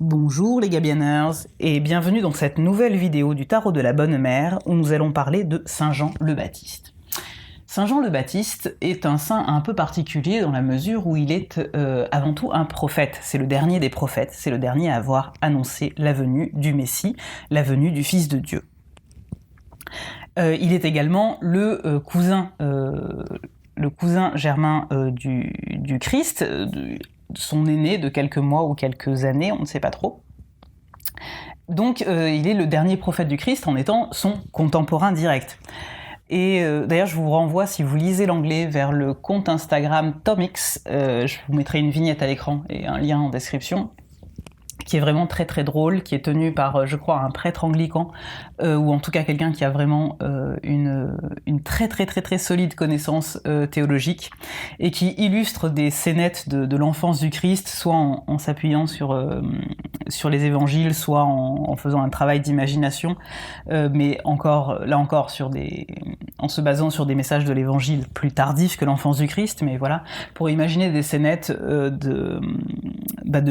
Bonjour les Gabianers, et bienvenue dans cette nouvelle vidéo du Tarot de la Bonne Mère où nous allons parler de Saint Jean le Baptiste. Saint Jean le Baptiste est un saint un peu particulier dans la mesure où il est avant tout un prophète. C'est le dernier des prophètes, c'est le dernier à avoir annoncé la venue du Messie, la venue du Fils de Dieu. Il est également le cousin germain du Christ, son aîné de quelques mois ou quelques années, on ne sait pas trop. Donc il est le dernier prophète du Christ en étant son contemporain direct. Et d'ailleurs je vous renvoie, si vous lisez l'anglais, vers le compte Instagram Tomix, je vous mettrai une vignette à l'écran et un lien en description, qui est vraiment très très drôle, qui est tenu par, je crois, un prêtre anglican, ou en tout cas quelqu'un qui a vraiment une très très très très solide connaissance théologique, et qui illustre des scénettes de l'enfance du Christ, soit en s'appuyant sur les évangiles, soit en faisant un travail d'imagination, mais là encore en se basant sur des messages de l'évangile plus tardifs que l'enfance du Christ, mais voilà, pour imaginer des scénettes de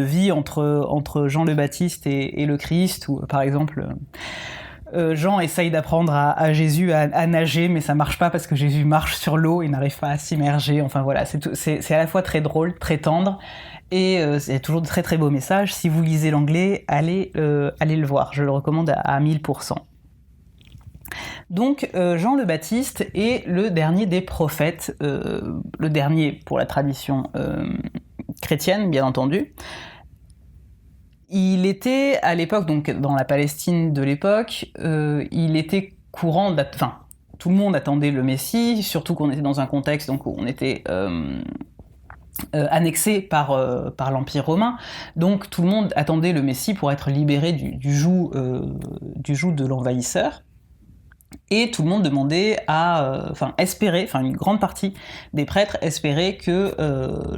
vie entre Jean le Baptiste et le Christ, ou par exemple Jean essaye d'apprendre à Jésus à nager, mais ça marche pas parce que Jésus marche sur l'eau et n'arrive pas à s'immerger. Enfin voilà, c'est à la fois très drôle, très tendre, et c'est toujours de très très beaux messages. Si vous lisez l'anglais, allez le voir, je le recommande à 1000%. Donc Jean le Baptiste est le dernier des prophètes, le dernier pour la tradition chrétienne bien entendu. Il était à l'époque, donc dans la Palestine de l'époque, il était courant, tout le monde attendait le Messie, surtout qu'on était dans un contexte donc, où on était annexé par l'Empire romain, donc tout le monde attendait le Messie pour être libéré du joug de l'envahisseur. Et tout le monde demandait une grande partie des prêtres espéraient que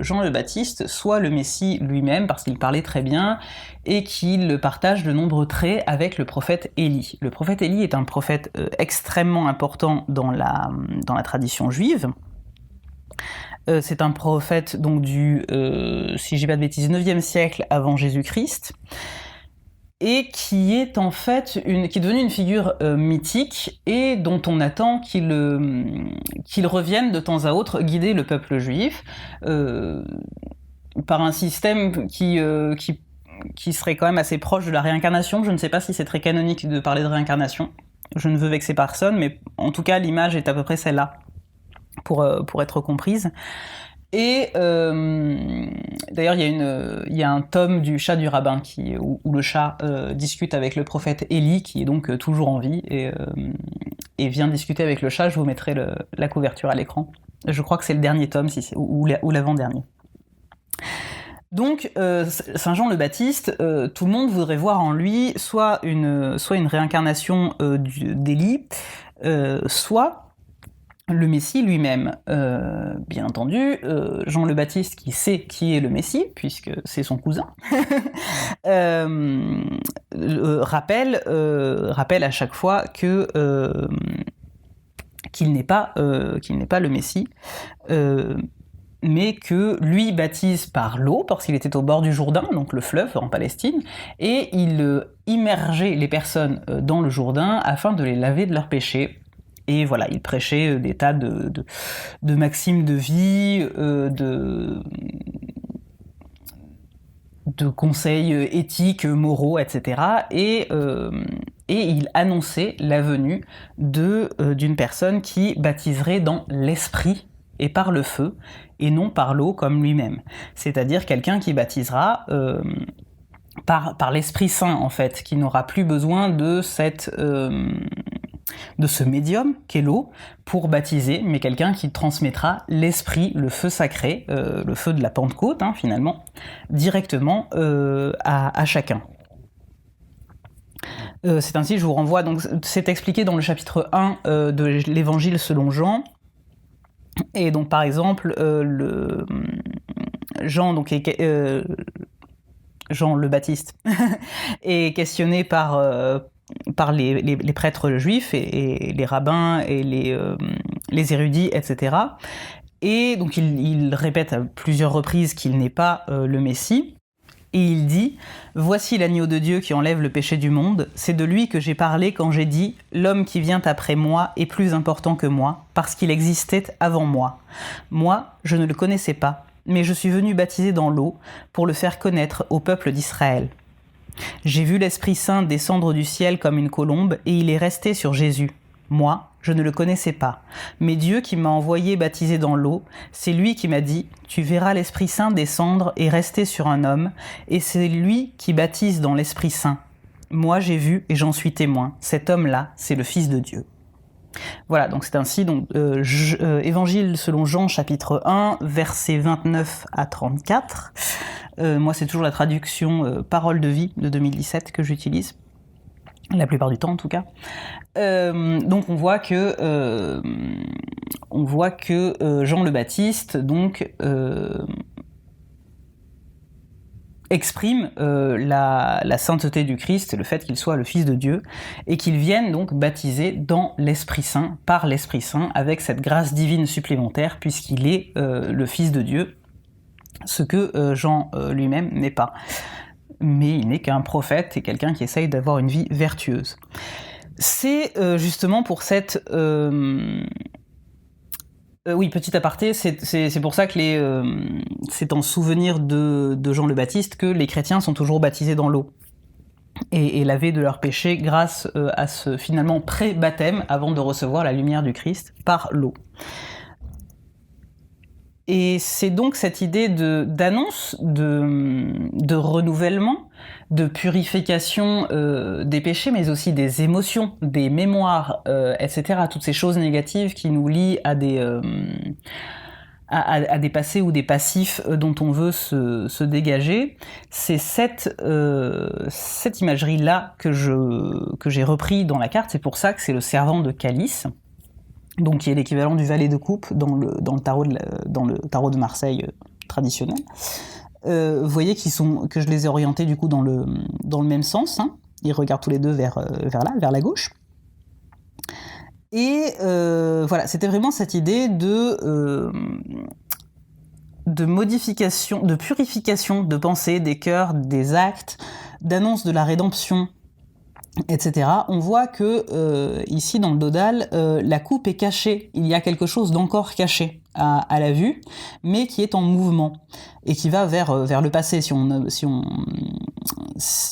Jean le Baptiste soit le Messie lui-même, parce qu'il parlait très bien, et qu'il partage de nombreux traits avec le prophète Élie. Le prophète Élie est un prophète extrêmement important dans la tradition juive. C'est un prophète donc si je dis pas de bêtises, 9e siècle avant Jésus-Christ, et qui est en fait qui est devenu une figure mythique, et dont on attend qu'il revienne de temps à autre guider le peuple juif par un système qui serait quand même assez proche de la réincarnation. Je ne sais pas si c'est très canonique de parler de réincarnation, je ne veux vexer personne, mais en tout cas l'image est à peu près celle-là, pour être comprise. Et d'ailleurs, il y a un tome du chat du rabbin où le chat discute avec le prophète Élie, qui est donc toujours en vie, et vient discuter avec le chat. Je vous mettrai la couverture à l'écran. Je crois que c'est le dernier tome, ou l'avant-dernier. Donc, Saint Jean le Baptiste, tout le monde voudrait voir en lui soit une réincarnation d'Élie, soit le Messie lui-même. Bien entendu, Jean le Baptiste, qui sait qui est le Messie, puisque c'est son cousin, rappelle à chaque fois qu'il n'est pas le Messie, mais que lui baptise par l'eau, parce qu'il était au bord du Jourdain, donc le fleuve en Palestine, et il immergeait les personnes dans le Jourdain afin de les laver de leurs péchés. Et voilà, il prêchait des tas de maximes de vie, de conseils éthiques, moraux, etc. Et il annonçait la venue d'une personne qui baptiserait dans l'esprit et par le feu, et non par l'eau comme lui-même. C'est-à-dire quelqu'un qui baptisera par l'Esprit Saint, en fait, qui n'aura plus besoin de ce médium qu'est l'eau pour baptiser, mais quelqu'un qui transmettra l'esprit, le feu sacré, le feu de la Pentecôte, finalement, directement à chacun. C'est ainsi, je vous renvoie, donc c'est expliqué dans le chapitre 1 de l'Évangile selon Jean. Et donc par exemple, Jean le Baptiste est questionné par les prêtres juifs et les rabbins et les érudits, etc. Et donc il répète à plusieurs reprises qu'il n'est pas le Messie. Et il dit « Voici l'agneau de Dieu qui enlève le péché du monde. C'est de lui que j'ai parlé quand j'ai dit « L'homme qui vient après moi est plus important que moi, parce qu'il existait avant moi. Moi, je ne le connaissais pas, mais je suis venu baptiser dans l'eau pour le faire connaître au peuple d'Israël. J'ai vu l'Esprit Saint descendre du ciel comme une colombe, et il est resté sur Jésus. Moi, je ne le connaissais pas, mais Dieu qui m'a envoyé baptiser dans l'eau, c'est lui qui m'a dit « Tu verras l'Esprit Saint descendre et rester sur un homme, et c'est lui qui baptise dans l'Esprit Saint. Moi j'ai vu et j'en suis témoin, cet homme-là, c'est le Fils de Dieu. » Voilà, donc c'est ainsi, Évangile selon Jean, chapitre 1, versets 29 à 34. Moi c'est toujours la traduction Parole de vie de 2017 que j'utilise. La plupart du temps en tout cas. Donc on voit que Jean le Baptiste exprime la sainteté du Christ, le fait qu'il soit le Fils de Dieu, et qu'il vienne donc baptiser dans l'Esprit Saint, par l'Esprit Saint, avec cette grâce divine supplémentaire, puisqu'il est le Fils de Dieu, ce que Jean lui-même n'est pas. Mais il n'est qu'un prophète et quelqu'un qui essaye d'avoir une vie vertueuse. C'est justement pour cette... oui, petit aparté, c'est pour ça que c'est en souvenir de Jean le Baptiste que les chrétiens sont toujours baptisés dans l'eau et lavés de leurs péchés grâce à ce finalement pré-baptême avant de recevoir la lumière du Christ par l'eau. Et c'est donc cette idée d'annonce, de renouvellement, de purification des péchés, mais aussi des émotions, des mémoires, etc. Toutes ces choses négatives qui nous lient à des passés ou des passifs dont on veut se dégager. C'est cette imagerie-là que j'ai repris dans la carte. C'est pour ça que c'est le servant de calice, donc qui est l'équivalent du valet de coupe dans le tarot de Marseille traditionnel. Vous voyez que je les ai orientés du coup dans le même sens. Hein. Ils regardent tous les deux vers la gauche. Et voilà, c'était vraiment cette idée de modification, de purification de pensée, des cœurs, des actes, d'annonce de la rédemption, etc. On voit que ici dans le Dodal, la coupe est cachée. Il y a quelque chose d'encore caché à la vue, mais qui est en mouvement et qui va vers le passé. Si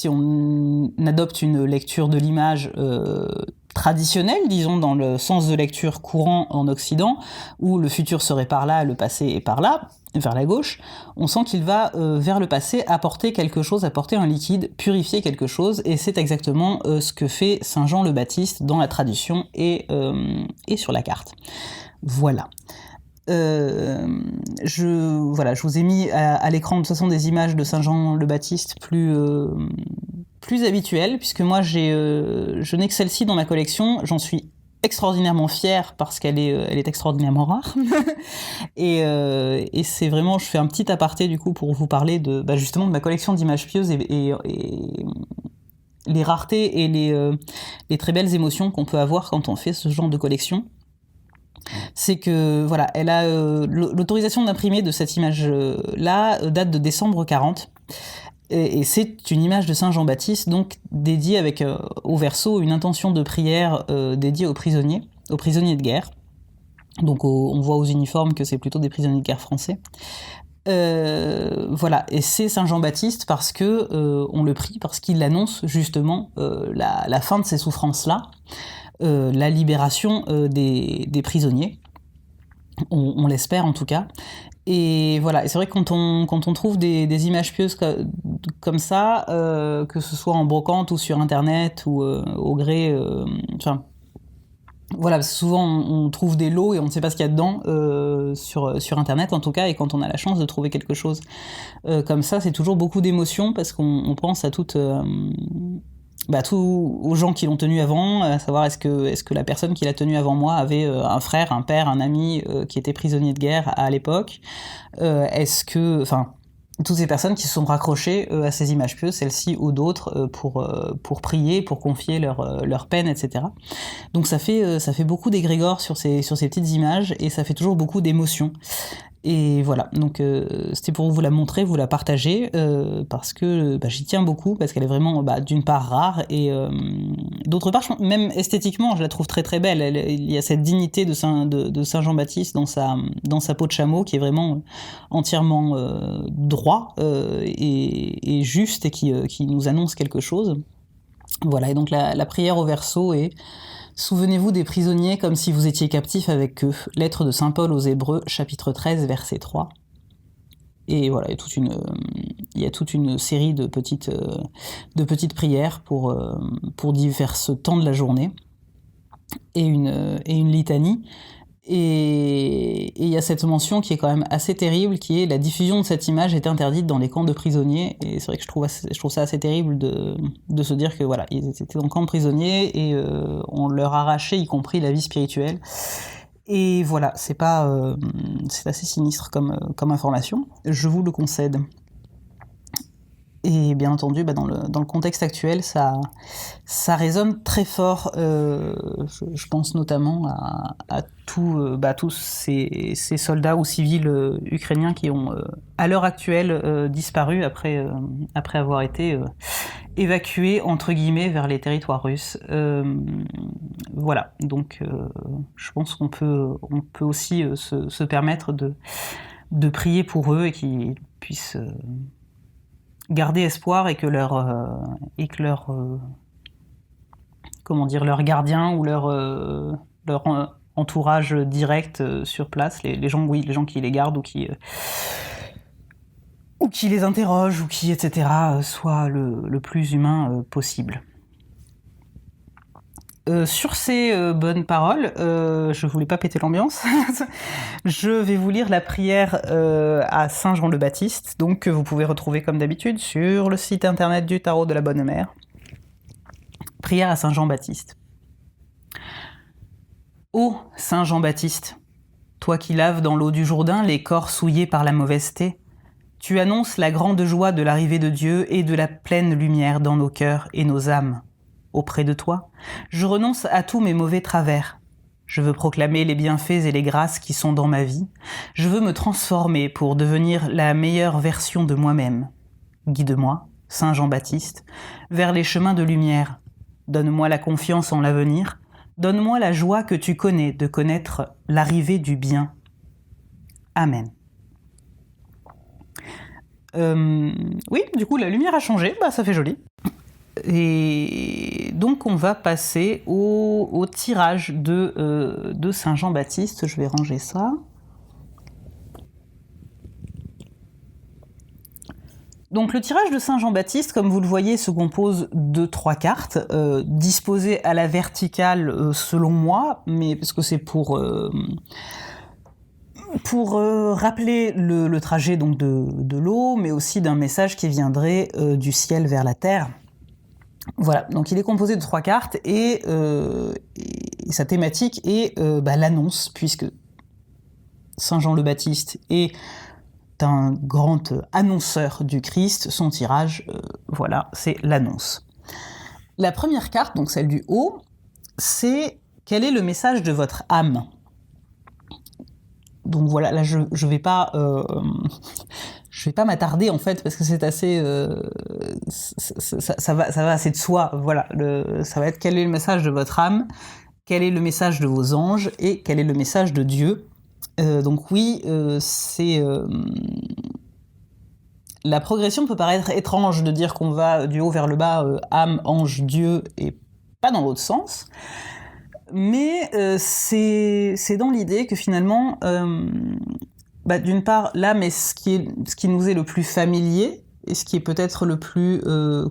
on adopte une lecture de l'image traditionnelle, disons dans le sens de lecture courant en Occident, où le futur serait par là, le passé est par là, vers la gauche, on sent qu'il va vers le passé apporter quelque chose, apporter un liquide, purifier quelque chose, et c'est exactement ce que fait Saint Jean le Baptiste dans la tradition et sur la carte. Voilà. Je vous ai mis à l'écran de toute façon des images de Saint Jean le Baptiste plus habituelles, puisque moi je n'ai que celle-ci dans ma collection, j'en suis extraordinairement fière parce qu'elle est extraordinairement rare. et c'est vraiment, je fais un petit aparté du coup pour vous parler justement de ma collection d'images pieuses et les raretés et les très belles émotions qu'on peut avoir quand on fait ce genre de collection. C'est que voilà, elle a l'autorisation d'imprimer de cette image-là date de décembre 40. Et c'est une image de Saint Jean-Baptiste, donc dédiée avec au verso une intention de prière dédiée aux prisonniers de guerre. Donc on voit aux uniformes que c'est plutôt des prisonniers de guerre français. Voilà, et c'est Saint Jean-Baptiste parce que on le prie, parce qu'il annonce justement la fin de ces souffrances-là, la libération des prisonniers. On l'espère en tout cas. Et voilà, et c'est vrai que quand on trouve des images pieuses comme ça, que ce soit en brocante ou sur internet ou au gré, voilà, souvent on trouve des lots et on ne sait pas ce qu'il y a dedans sur internet en tout cas, et quand on a la chance de trouver quelque chose comme ça, c'est toujours beaucoup d'émotions parce qu'on pense à toutes aux gens qui l'ont tenu avant, à savoir est-ce que la personne qui l'a tenu avant moi avait un frère, un père, un ami qui était prisonnier de guerre à l'époque, toutes ces personnes qui se sont raccrochées à ces images pieuses, celles-ci ou d'autres, pour prier, pour confier leur peine, etc. Donc ça fait beaucoup d'égrégore sur ces petites images, et ça fait toujours beaucoup d'émotions. Et voilà, donc c'était pour vous la montrer, vous la partager, parce que j'y tiens beaucoup, parce qu'elle est vraiment, d'une part, rare, et d'autre part, même esthétiquement, je la trouve très très belle. Il y a cette dignité de Saint Jean-Baptiste dans sa peau de chameau, qui est vraiment entièrement droit et juste, et qui nous annonce quelque chose. Voilà, et donc la prière au verso est: souvenez-vous des prisonniers comme si vous étiez captifs avec eux. Lettre de saint Paul aux Hébreux, chapitre 13, verset 3. Et voilà, il y a toute une série de petites prières pour divers temps de la journée, et une litanie. Et il y a cette mention qui est quand même assez terrible, qui est: la diffusion de cette image est interdite dans les camps de prisonniers. Et c'est vrai que je trouve ça assez terrible de se dire que voilà, ils étaient dans le camp de prisonniers, et on leur arrachait y compris la vie spirituelle. Et voilà, c'est assez sinistre comme information, je vous le concède. Et bien entendu, dans le contexte actuel, ça résonne très fort. Je pense notamment à tous ces soldats ou civils ukrainiens qui ont, à l'heure actuelle, disparu après avoir été évacués, entre guillemets, vers les territoires russes. Voilà, donc je pense qu'on peut aussi se permettre de prier pour eux, et qu'ils puissent garder espoir, et que leur leur gardien ou leur entourage direct sur place, les gens qui les gardent, ou qui les interrogent, ou qui, etc., soient le plus humain possible. Sur ces bonnes paroles, je voulais pas péter l'ambiance, je vais vous lire la prière à Saint Jean le Baptiste, donc que vous pouvez retrouver comme d'habitude sur le site internet du Tarot de la Bonne Mère. Prière à Saint Jean-Baptiste. Ô Saint Jean-Baptiste, toi qui laves dans l'eau du Jourdain les corps souillés par la mauvaiseté, tu annonces la grande joie de l'arrivée de Dieu et de la pleine lumière dans nos cœurs et nos âmes. Auprès de toi, je renonce à tous mes mauvais travers. Je veux proclamer les bienfaits et les grâces qui sont dans ma vie. Je veux me transformer pour devenir la meilleure version de moi-même. Guide-moi, Saint Jean-Baptiste, vers les chemins de lumière. Donne-moi la confiance en l'avenir. Donne-moi la joie que tu connais de connaître l'arrivée du bien. Amen. Oui, du coup, la lumière a changé, ça fait joli. Et donc on va passer au tirage de Saint Jean-Baptiste. Je vais ranger ça. Donc le tirage de Saint Jean-Baptiste, comme vous le voyez, se compose de 3 cartes, disposées à la verticale selon moi, mais parce que c'est pour rappeler le trajet donc de l'eau, mais aussi d'un message qui viendrait du ciel vers la terre. Voilà, donc il est composé de 3 cartes, et sa thématique est l'annonce, puisque Saint Jean le Baptiste est un grand annonceur du Christ. Son tirage, c'est l'annonce. La première carte, donc celle du haut, c'est: quel est le message de votre âme ? Donc voilà, là je vais pas m'attarder en fait, parce que c'est assez ça va assez de soi. Voilà, ça va être: quel est le message de votre âme, quel est le message de vos anges, et quel est le message de Dieu. Donc oui, c'est la progression peut paraître étrange de dire qu'on va du haut vers le bas, âme, ange, Dieu, et pas dans l'autre sens. Mais c'est dans l'idée que finalement, d'une part, l'âme est ce qui nous est le plus familier, et ce qui est peut-être le plus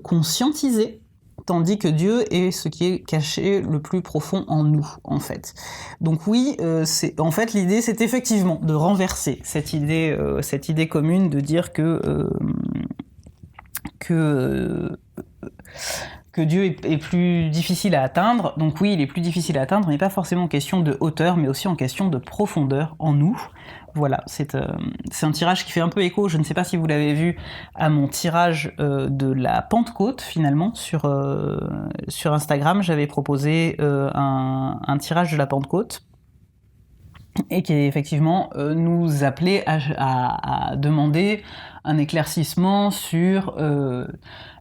conscientisé, tandis que Dieu est ce qui est caché le plus profond en nous, en fait. Donc oui, l'idée, c'est effectivement de renverser cette idée commune de dire que Dieu est plus difficile à atteindre. Donc oui, il est plus difficile à atteindre, mais pas forcément en question de hauteur, mais aussi en question de profondeur en nous. Voilà, c'est un tirage qui fait un peu écho, je ne sais pas si vous l'avez vu, à mon tirage de la Pentecôte, finalement, sur Instagram. J'avais proposé un tirage de la Pentecôte. et qui effectivement nous appelait à demander un éclaircissement sur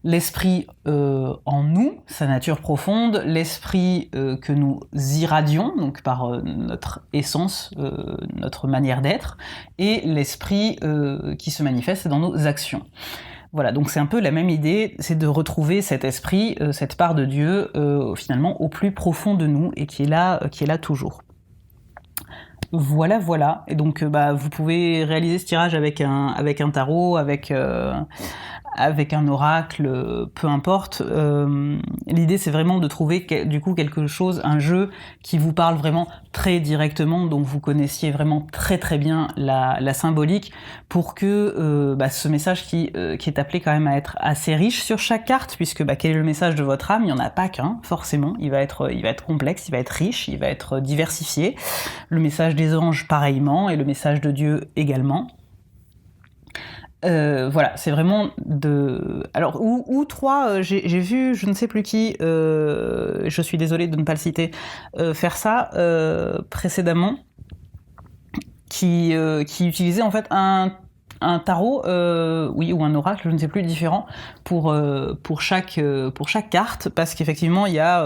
l'esprit en nous, sa nature profonde, l'esprit que nous irradions, donc par notre essence, notre manière d'être, et l'esprit qui se manifeste dans nos actions. Voilà, donc c'est un peu la même idée, c'est de retrouver cet esprit, cette part de Dieu, finalement au plus profond de nous, et qui est là toujours. Voilà, voilà. Et donc, vous pouvez réaliser ce tirage avec un tarot, avec un oracle, peu importe. L'idée, c'est vraiment de trouver du coup quelque chose, un jeu qui vous parle vraiment très directement, dont vous connaissiez vraiment très très bien la symbolique, pour que ce message qui est appelé quand même à être assez riche sur chaque carte, puisque quel est le message de votre âme? Il n'y en a pas qu'un, forcément. Il va être complexe, il va être riche, il va être diversifié. Le message des anges pareillement, et le message de Dieu également. Voilà, c'est vraiment de... Alors, ou trois, j'ai vu, je ne sais plus qui, je suis désolée de ne pas le citer, faire ça précédemment, qui utilisait en fait un tarot, ou un oracle, je ne sais plus, différent pour chaque carte, parce qu'effectivement, il y a...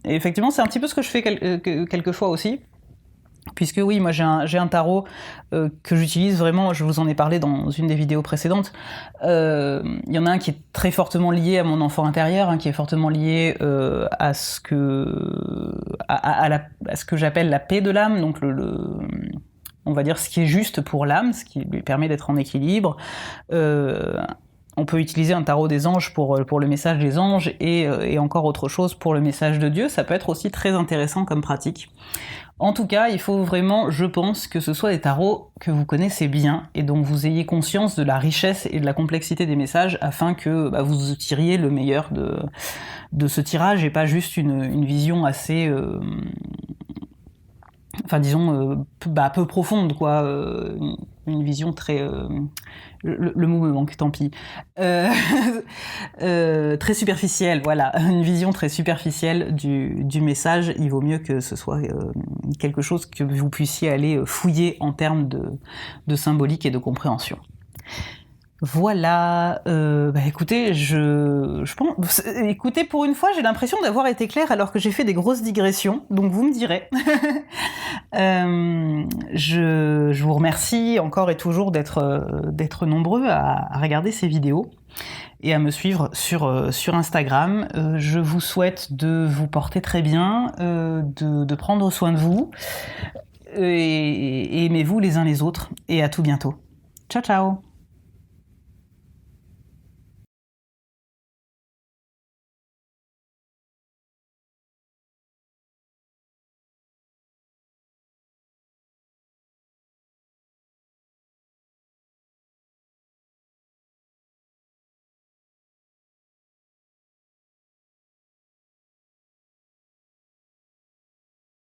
effectivement, c'est un petit peu ce que je fais quelquefois aussi. Puisque oui, moi j'ai un tarot que j'utilise vraiment, je vous en ai parlé dans une des vidéos précédentes. Il y en a un qui est très fortement lié à mon enfant intérieur, qui est fortement lié à ce que j'appelle la paix de l'âme, donc on va dire ce qui est juste pour l'âme, ce qui lui permet d'être en équilibre. On peut utiliser un tarot des anges pour le message des anges, et encore autre chose pour le message de Dieu. Ça peut être aussi très intéressant comme pratique. En tout cas, il faut vraiment, je pense, que ce soit des tarots que vous connaissez bien, et dont vous ayez conscience de la richesse et de la complexité des messages, afin que vous tiriez le meilleur de ce tirage, et pas juste une vision assez... peu profonde, quoi. Une vision très... le mot me manque, tant pis. Très superficielle, voilà. Une vision très superficielle du message. Il vaut mieux que ce soit quelque chose que vous puissiez aller fouiller en termes de symbolique et de compréhension. Voilà, écoutez, je pense... Écoutez, pour une fois, j'ai l'impression d'avoir été claire alors que j'ai fait des grosses digressions, donc vous me direz. Je vous remercie encore et toujours d'être nombreux à regarder ces vidéos et à me suivre sur Instagram. Je vous souhaite de vous porter très bien, de prendre soin de vous, et aimez-vous les uns les autres, et à tout bientôt. Ciao ciao!